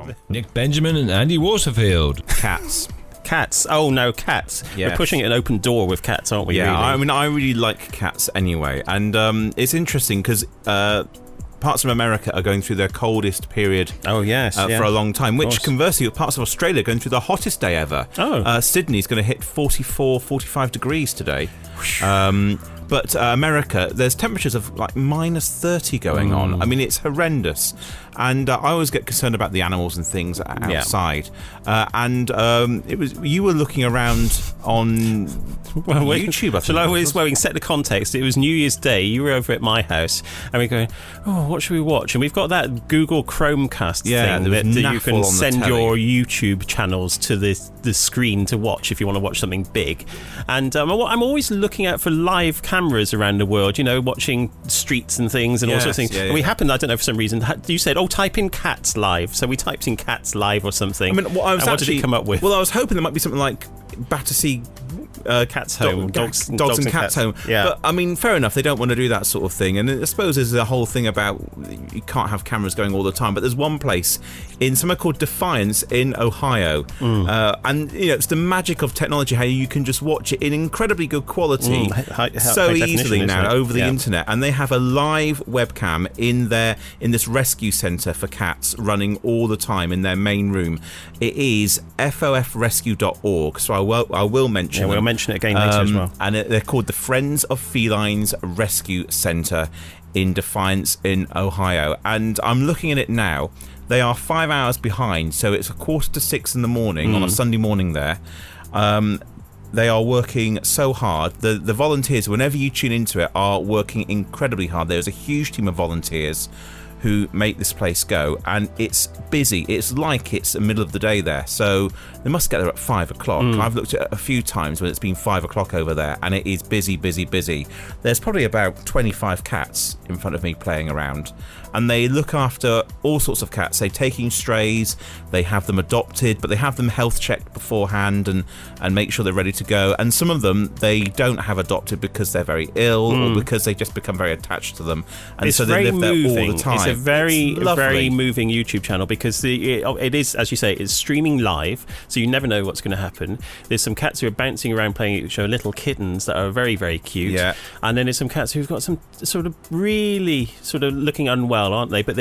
from. Nick Benjamin and Andy Waterfield. Cats. Cats. Oh no, cats. Yes. We're pushing an open door with cats, aren't we? Yeah, really? I mean, I really like cats anyway. And it's interesting because parts of America are going through their coldest period for a long time, which conversely, parts of Australia are going through the hottest day ever. Sydney's going to hit 44, 45 degrees today. But America, there's temperatures of like minus 30 going on. I mean, it's horrendous. And I always get concerned about the animals and things outside. You were looking around on YouTube, I think. We can set the context. It was New Year's Day. You were over at my house, and we're going, oh, what should we watch? And we've got that Google Chromecast thing that you can send your YouTube channels to the screen to watch if you want to watch something big. And I'm always looking out for live cameras around the world, you know, watching streets and things and all sorts of things. And we happened, I don't know, for some reason, you said, type in cats live. So we typed in cats live or something. I mean, what did it come up with? Well, I was hoping there might be something like Battersea Cats Home, dogs and cats home. Yeah. But I mean, fair enough, they don't want to do that sort of thing. And I suppose there's a whole thing about you can't have cameras going all the time. But there's one place in somewhere called Defiance in Ohio, and you know, it's the magic of technology, how you can just watch it in incredibly good quality so easily now over the internet. And they have a live webcam in this rescue centre for cats running all the time in their main room. It is FFRC.org, so I will mention we'll mention it again later as well. And they're called the Friends of Felines Rescue Centre in Defiance in Ohio. And I'm looking at it now. They are 5 hours behind, so it's 5:45 in the morning on a Sunday morning there. They are working so hard. The volunteers, whenever you tune into it, are working incredibly hard. There's a huge team of volunteers who make this place go, and it's busy. It's like it's the middle of the day there, so they must get there at 5 o'clock. I've looked at it a few times when it's been 5 o'clock over there, and it is busy. There's probably about 25 cats in front of me playing around, and they look after all sorts of cats. They take in strays, they have them adopted, but they have them health checked beforehand and make sure they're ready to go. And some of them they don't have adopted because they're very ill or because they just become very attached to them, and so they live there all the time. It's a very moving YouTube channel because it is, as you say, it's streaming live, so you never know what's going to happen. There's some cats who are bouncing around playing, which are little kittens that are very, very cute. Yeah. And then there's some cats who've got some sort of really sort of looking unwell, aren't they? But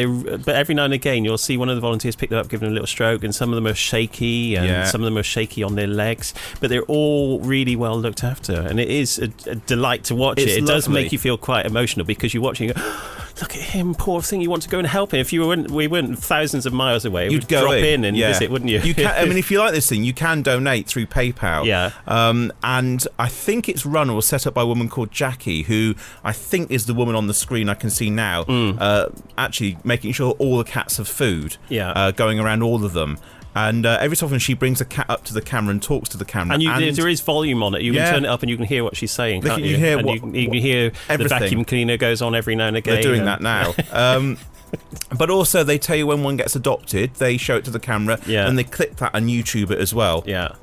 every now and again you'll see one of the volunteers pick them up, give them a little stroke, and some of them are shaky, and some of them are shaky on their legs. But they're all really well looked after, and it is a delight to watch it. It does make you feel quite emotional because you're watching. Look at him, poor thing. You want to go and help him. If we weren't thousands of miles away, you'd go drop in and visit, wouldn't you? You can. I mean, if you like this thing, you can donate through PayPal. Yeah. And I think it's run or set up by a woman called Jackie, who I think is the woman on the screen I can see now. Actually, making sure all the cats have food. Going around all of them. And every so often she brings a cat up to the camera and talks to the camera. And there is volume on it. You can turn it up and you can hear what she's saying, can't you? You can hear the vacuum cleaner goes on every now and again. They're doing that now. But also they tell you when one gets adopted, they show it to the camera, and they clip that and YouTube it as well. Yeah.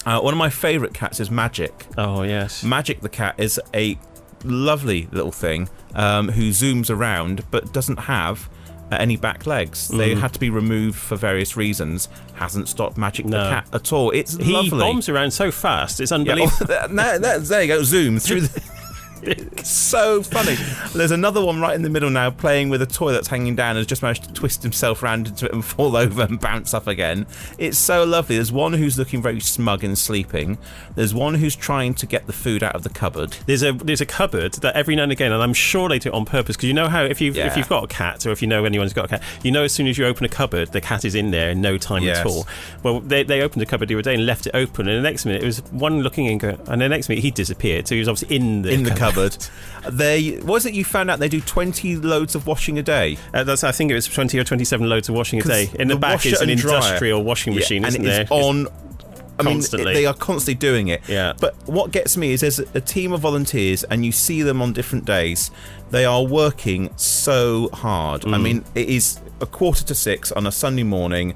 One of my favourite cats is Magic. Oh, yes. Magic the cat is a lovely little thing who zooms around but doesn't have any back legs. They had to be removed for various reasons. Hasn't stopped Magic the cat at all. It's lovely. He bombs around so fast, it's unbelievable. There you go, zoom through the... It's so funny. There's another one right in the middle now playing with a toy that's hanging down and has just managed to twist himself around into it and fall over and bounce up again. It's so lovely. There's one who's looking very smug and sleeping. There's one who's trying to get the food out of the cupboard. There's a cupboard that every now and again, and I'm sure they do it on purpose, because you know how if you've got a cat, or if you know anyone's got a cat, you know as soon as you open a cupboard, the cat is in there in no time at all. Well, they opened a cupboard the other day and left it open, and the next minute it was one looking in, and the next minute he disappeared. So he was obviously in the cupboard. Was it you found out they do 20 loads of washing a day? I think it was 20 or 27 loads of washing a day. In the back is an industrial washing machine, isn't there? Constantly. They are constantly doing it. Yeah. But what gets me is there's a team of volunteers, and you see them on different days. They are working so hard. I mean, it is 5:45 on a Sunday morning,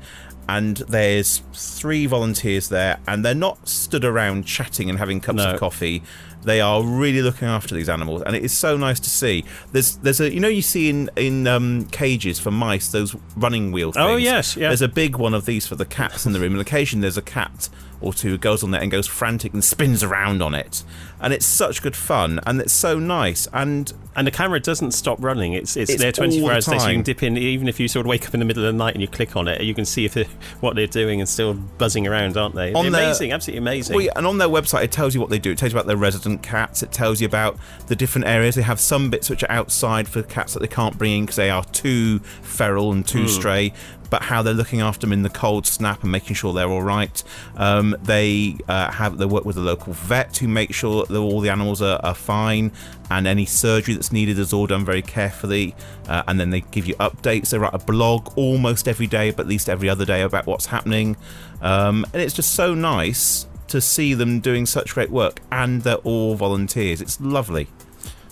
and there's 3 volunteers there, and they're not stood around chatting and having cups of coffee. They are really looking after these animals, and it is so nice to see. There's a, you see in cages for mice, those running wheel things. Oh yes, yeah. There's a big one of these for the cats in the room, and occasionally there's a cat or two who goes on there and goes frantic and spins around on it, and it's such good fun, and it's so nice, and the camera doesn't stop running. It's there 24 hours a day, so you can dip in, even if you sort of wake up in the middle of the night and you click on it, you can see what they're doing and still buzzing around, aren't they? Amazing, absolutely amazing. Well, yeah, and on their website it tells you what they do. It tells you about their resident cats. It tells you about the different areas. They have some bits which are outside for cats that they can't bring in because they are too feral and too stray, but how they're looking after them in the cold snap and making sure they're all right. They work with a local vet who makes sure that all the animals are fine, and any surgery that's needed is all done very carefully. And then they give you updates. They write a blog almost every day, but at least every other day, about what's happening. And it's just so nice to see them doing such great work, and they're all volunteers. It's lovely.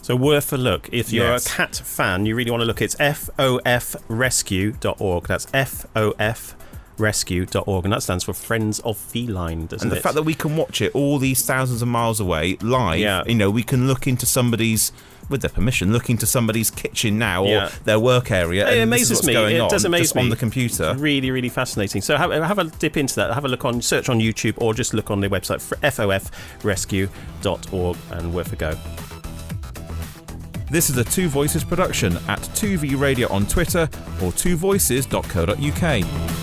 So worth a look. If you're a cat fan, you really want to look. It's FFRSQ.org. That's FFRSQ.org, and that stands for Friends of Feline, doesn't it? And the fact that we can watch it all these thousands of miles away live, we can look into somebody's, with their permission, look into somebody's kitchen now or their work area. It amazes me. It does amaze me on the computer. It's really, really fascinating. So have a dip into that. Have a look search on YouTube, or just look on their website for FOFrescue.org, and worth a go. This is a Two Voices production at 2V Radio on Twitter or twovoices.co.uk.